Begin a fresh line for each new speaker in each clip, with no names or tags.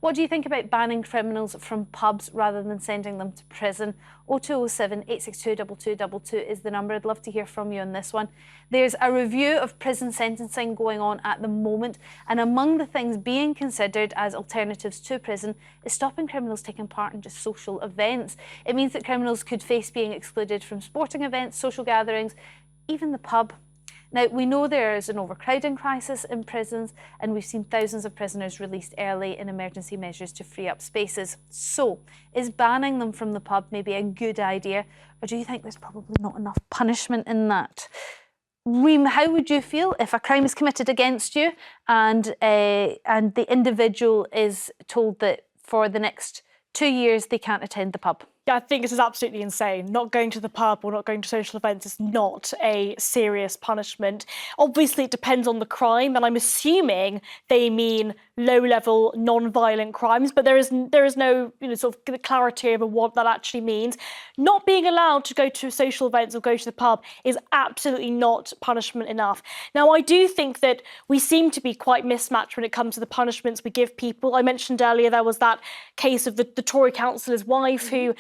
What do you think about banning criminals from pubs rather than sending them to prison? 0207 862 2222 is the number. I'd love to hear from you on this one. There's a review of prison sentencing going on at the moment, and among the things being considered as alternatives to prison is stopping criminals taking part in just social events. It means that criminals could face being excluded from sporting events, social gatherings, even the pub. Now, we know there is an overcrowding crisis in prisons, and we've seen thousands of prisoners released early in emergency measures to free up spaces. So, is banning them from the pub maybe a good idea, or do you think there's probably not enough punishment in that? Reem, how would you feel if a crime is committed against you and the individual is told that for the next 2 years they can't attend the pub?
Yeah, I think this is absolutely insane. Not going to the pub or not going to social events is not a serious punishment. Obviously, it depends on the crime, and I'm assuming they mean low-level, non-violent crimes, but there is no sort of clarity over what that actually means. Not being allowed to go to social events or go to the pub is absolutely not punishment enough. Now, I do think that we seem to be quite mismatched when it comes to the punishments we give people. I mentioned earlier there was that case of the Tory councillor's wife who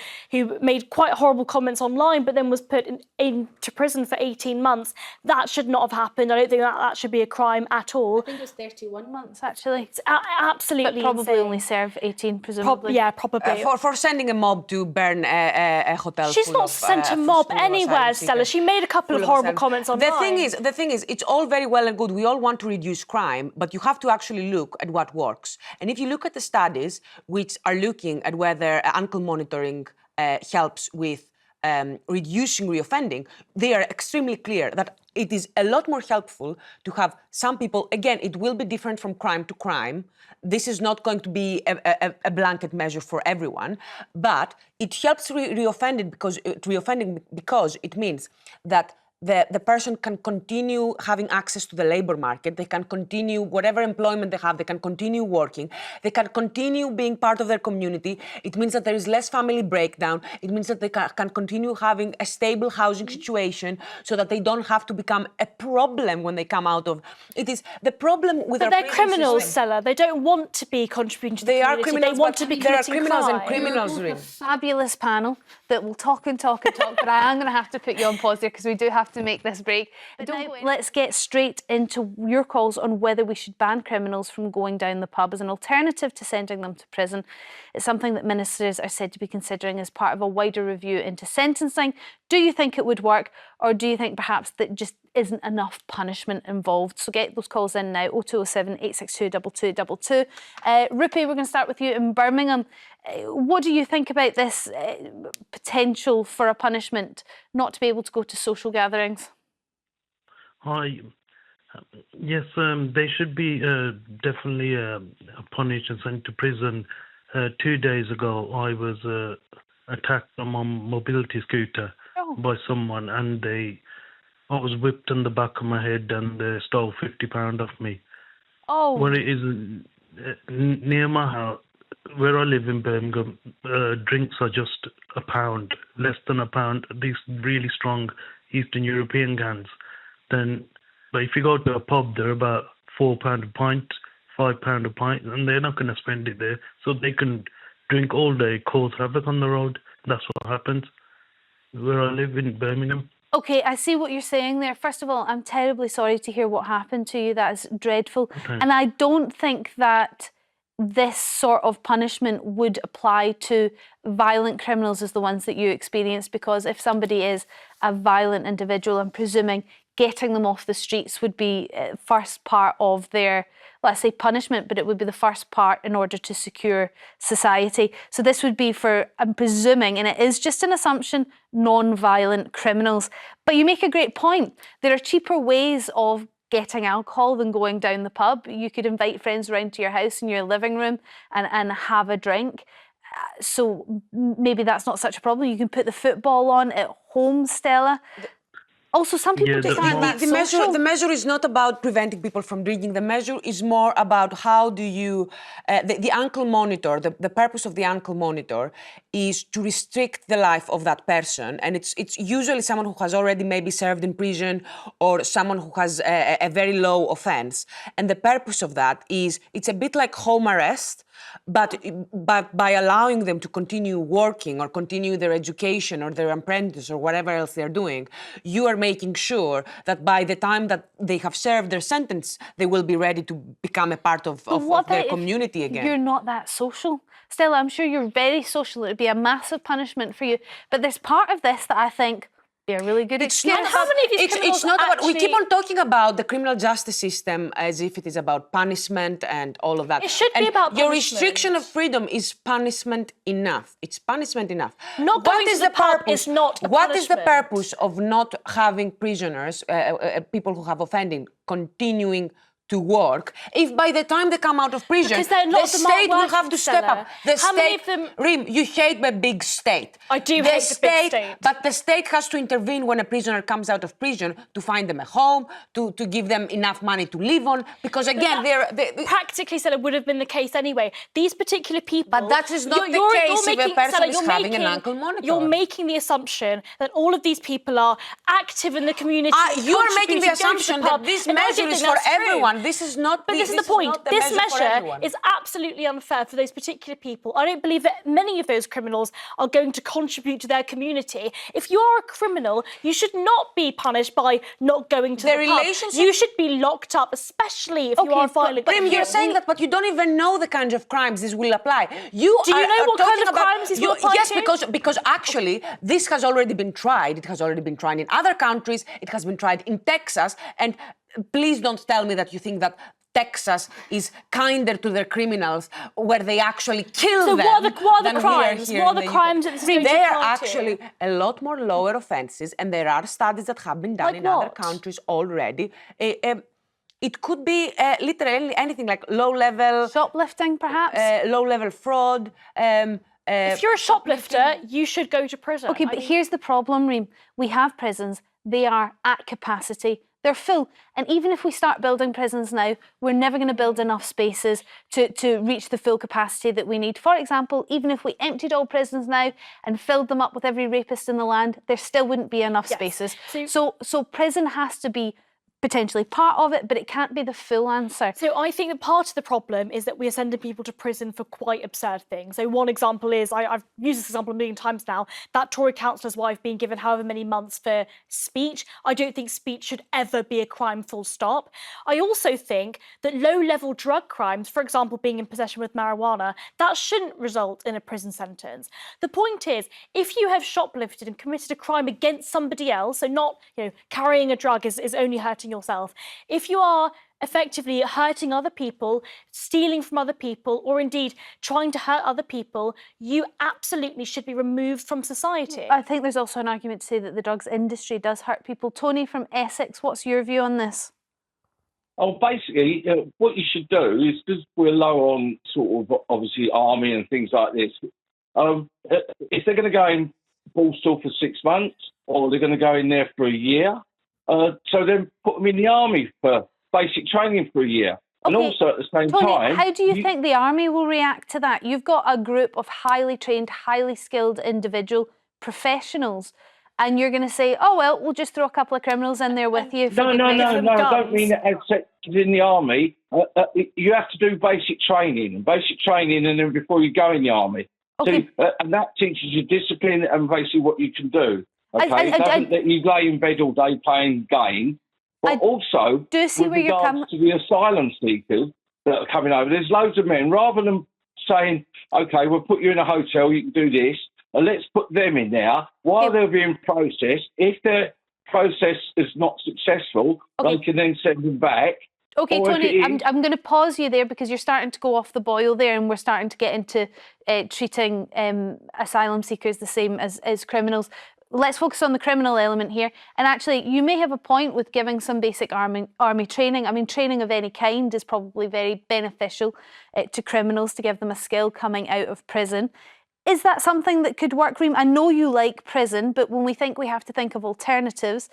made quite horrible comments online, but then was put into prison for 18 months. That should not have happened. I don't think that should be a crime at all.
I think it was 31 months, actually.
It's absolutely
but probably
insane.
only serve 18, presumably.
Yeah, probably.
For sending a mob to burn a hotel.
She's not sent a mob anywhere, Stella. She made a couple of horrible comments online.
The thing is, it's all very well and good. We all want to reduce crime, but you have to actually look at what works. And if you look at the studies which are looking at whether ankle monitoring helps with reducing reoffending, they are extremely clear that it is a lot more helpful to have some people, again, it will be different from crime to crime. This is not going to be a blanket measure for everyone, but it helps reoffending because it means that the person can continue having access to the labour market, they can continue whatever employment they have, they can continue working, they can continue being part of their community. It means that there is less family breakdown. It means that they can continue having a stable housing situation so that they don't have to become a problem when they come out of... It is the problem with
but they're criminals, Stella. They don't want to be contributing to the community.
They are criminals,
they want to be
there are
committing
criminals
crime.
and criminals, Reem.
Fabulous panel that will talk and talk and talk, but I am going to have to put you on pause here because we do have to make this break. But now, let's get straight into your calls on whether we should ban criminals from going down the pub as an alternative to sending them to prison. It's something that ministers are said to be considering as part of a wider review into sentencing. Do you think it would work, or do you think perhaps that just isn't enough punishment involved? So get those calls in now, 0207 862 2222. Rupi, we're going to start with you in Birmingham. What do you think about this potential for a punishment not to be able to go to social gatherings?
Hi. Yes, they should be definitely punished and sent to prison. 2 days ago, I was attacked on my mobility scooter by someone, and I was whipped on the back of my head, and they stole £50 off me.
Oh.
Well, it is near my house, where I live in Birmingham. Drinks are just £1, less than £1. These really strong Eastern European cans. But if you go to a pub, they're about £4 a pint, £5 a pint, and they're not going to spend it there. So they can drink all day, cause havoc on the road. That's what happens where I live in Birmingham.
OK, I see what you're saying there. First of all, I'm terribly sorry to hear what happened to you. That is dreadful. Okay. And I don't think that this sort of punishment would apply to violent criminals as the ones that you experienced, because if somebody is a violent individual, I'm presuming getting them off the streets would be first part of their, let's say, punishment, but it would be the first part in order to secure society. So this would be for, I'm presuming, and it is just an assumption, non-violent criminals. But you make a great point. There are cheaper ways of getting alcohol than going down the pub. You could invite friends around to your house in your living room and have a drink. So maybe that's not such a problem. You can put the football on at home, Stella. Also, some people just find that social.
The measure is not about preventing people from drinking. The measure is more about how do you... the ankle monitor, the purpose of the ankle monitor is to restrict the life of that person. And it's usually someone who has already maybe served in prison or someone who has a very low offence. And the purpose of that is, it's a bit like home arrest, But by allowing them to continue working or continue their education or their apprentice or whatever else they're doing, you are making sure that by the time that they have served their sentence, they will be ready to become a part of their community again.
You're not that social. Stella, I'm sure you're very social. It would be a massive punishment for you. But there's part of this that I think be a really good experience.
How many of these criminals
it's not about, we
actually...
keep on talking about the criminal justice system as if it is about punishment and all of that.
It should be about
your
punishment.
restriction of freedom is punishment enough. It's punishment enough.
Not going to the pub is not a
What is the
punishment.
purpose of not having prisoners, people who have offending, continuing to work if by the time they come out of prison, the state will have to step up. The state, Reem, you hate the big state.
I do hate the big state.
But the state has to intervene when a prisoner comes out of prison to find them a home, to give them enough money to live on, because again,
practically said it would have been the case anyway. These particular people...
But that is not the case if a person is having an ankle monitor.
You're making the assumption that all of these people are active in the community.
You are making the assumption that this measure is for everyone. This is not.
But this is the point. This measure is absolutely unfair for those particular people. I don't believe that many of those criminals are going to contribute to their community. If you are a criminal, you should not be punished by not going to the pub. You should be locked up, especially if you are violent.
But you're saying that, but you don't even know the kinds of crimes this will apply.
Do you know what kind of crimes this will apply to?
Yes, because actually this has already been tried. It has already been tried in other countries. It has been tried in Texas. And please don't tell me that you think that Texas is kinder to their criminals, where they actually kill them.
So what are the crimes? What are the crimes that
they are actually a lot more lower offences, and there are studies that have been done in other countries already. It could be literally anything, like low-level...
shoplifting, perhaps?
Low-level fraud.
If you're a shoplifter, you should go to prison.
OK, but here's the problem, Reem. We have prisons. They are at capacity. They're full. And even if we start building prisons now, we're never going to build enough spaces to reach the full capacity that we need. For example, even if we emptied all prisons now and filled them up with every rapist in the land, there still wouldn't be enough spaces. So prison has to be potentially part of it, but it can't be the full answer.
So I think that part of the problem is that we are sending people to prison for quite absurd things. So one example is, I've used this example a million times now, that Tory councillor's wife being given however many months for speech. I don't think speech should ever be a crime, full stop. I also think that low-level drug crimes, for example, being in possession with marijuana, that shouldn't result in a prison sentence. The point is, if you have shoplifted and committed a crime against somebody else, so not, carrying a drug is only hurting yourself. If you are effectively hurting other people, stealing from other people, or indeed trying to hurt other people, you absolutely should be removed from society.
I think there's also an argument to say that the drugs industry does hurt people. Tony from Essex, what's your view on this?
Oh, basically, what you should do is, because we're low on sort of, obviously, army and things like this, if they're going to go in Borstal for 6 months, or they're going to go in there for a year, so then put them in the army for basic training for a year. And also at the same time...
how do you think the army will react to that? You've got a group of highly trained, highly skilled individual professionals, and you're going to say, oh, well, we'll just throw a couple of criminals in there with you.
No, I don't mean that as sectors in the army. You have to do basic training, and then before you go in the army.
Okay.
So, and that teaches you discipline and basically what you can do. Okay, it doesn't let you lay in bed all day playing games. But also,
do see
with
where you're
regards to the asylum seekers that are coming over, there's loads of men, rather than saying, OK, we'll put you in a hotel, you can do this, and let's put them in there while they're being processed. If their process is not successful, they can then send them back.
OK, Tony, I'm going to pause you there because you're starting to go off the boil there, and we're starting to get into treating asylum seekers the same as criminals. Let's focus on the criminal element here. And actually, you may have a point with giving some basic army training. I mean, training of any kind is probably very beneficial to criminals to give them a skill coming out of prison. Is that something that could work, Reem? I know you like prison, but when we think we have to think of alternatives,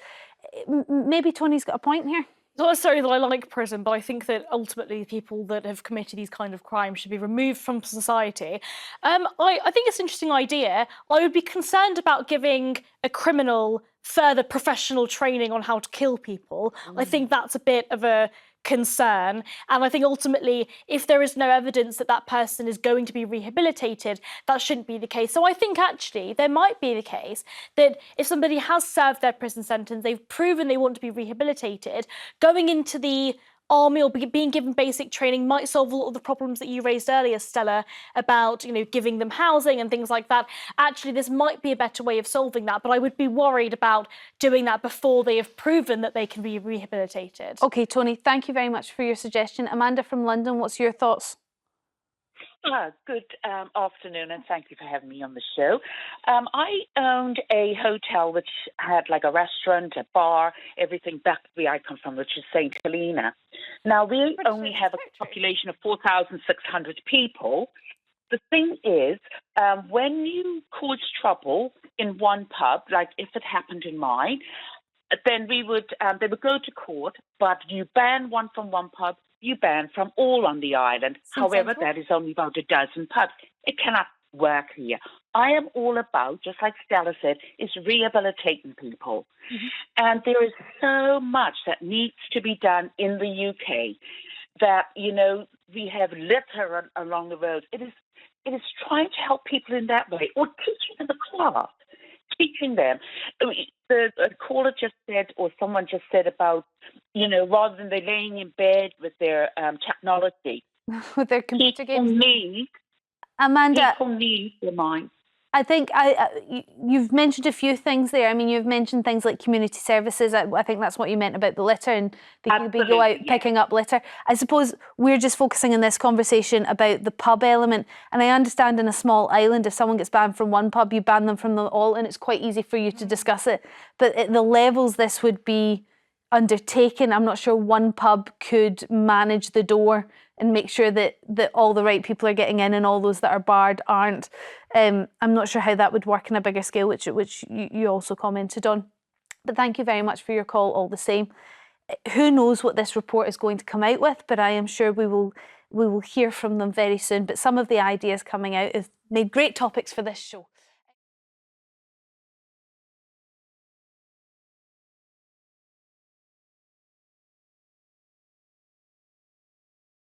maybe Tony's got a point here.
Not necessarily that I like prison, but I think that ultimately people that have committed these kind of crimes should be removed from society. I think it's an interesting idea. I would be concerned about giving a criminal further professional training on how to kill people. I think that's a bit of a concern. And I think ultimately, if there is no evidence that that person is going to be rehabilitated, that shouldn't be the case. So I think actually there might be the case that if somebody has served their prison sentence, they've proven they want to be rehabilitated, going into the army or being given basic training might solve a lot of the problems that you raised earlier, Stella, about, you know, giving them housing and things like that. Actually, this might be a better way of solving that, but I would be worried about doing that before they have proven that they can be rehabilitated.
Okay, Tony, thank you very much for your suggestion. Amanda from London, what's your thoughts?
Good afternoon, and thank you for having me on the show. I owned a hotel which had like a restaurant, a bar, everything back where I come from, which is St. Helena. Now, we only have a population of 4,600 people. The thing is, when you cause trouble in one pub, like if it happened in mine, then they would go to court, but you ban one from one pub, you ban from all on the island. However, that is only about a dozen pubs. It cannot work here. I am all about, just like Stella said, is rehabilitating people. And there is so much that needs to be done in the UK that, you know, we have litter along the roads. It is trying to help people in that way, or teaching them the class. Teaching them. The caller just said, or someone just said about, you know, rather than they laying in bed with their technology.
With their computer games?
Amanda, people need their mind.
I think you've mentioned a few things there. I mean, you've mentioned things like community services. I think that's what you meant about the litter, and they could go out picking up litter. I suppose we're just focusing in this conversation about the pub element. And I understand in a small island, if someone gets banned from one pub, you ban them from them all, and it's quite easy for you to discuss it. But at the levels this would be undertaken, I'm not sure one pub could manage the door and make sure that all the right people are getting in and all those that are barred aren't. I'm not sure how that would work on a bigger scale, which you also commented on. But thank you very much for your call all the same. Who knows what this report is going to come out with, but I am sure we will hear from them very soon. But some of the ideas coming out have made great topics for this show.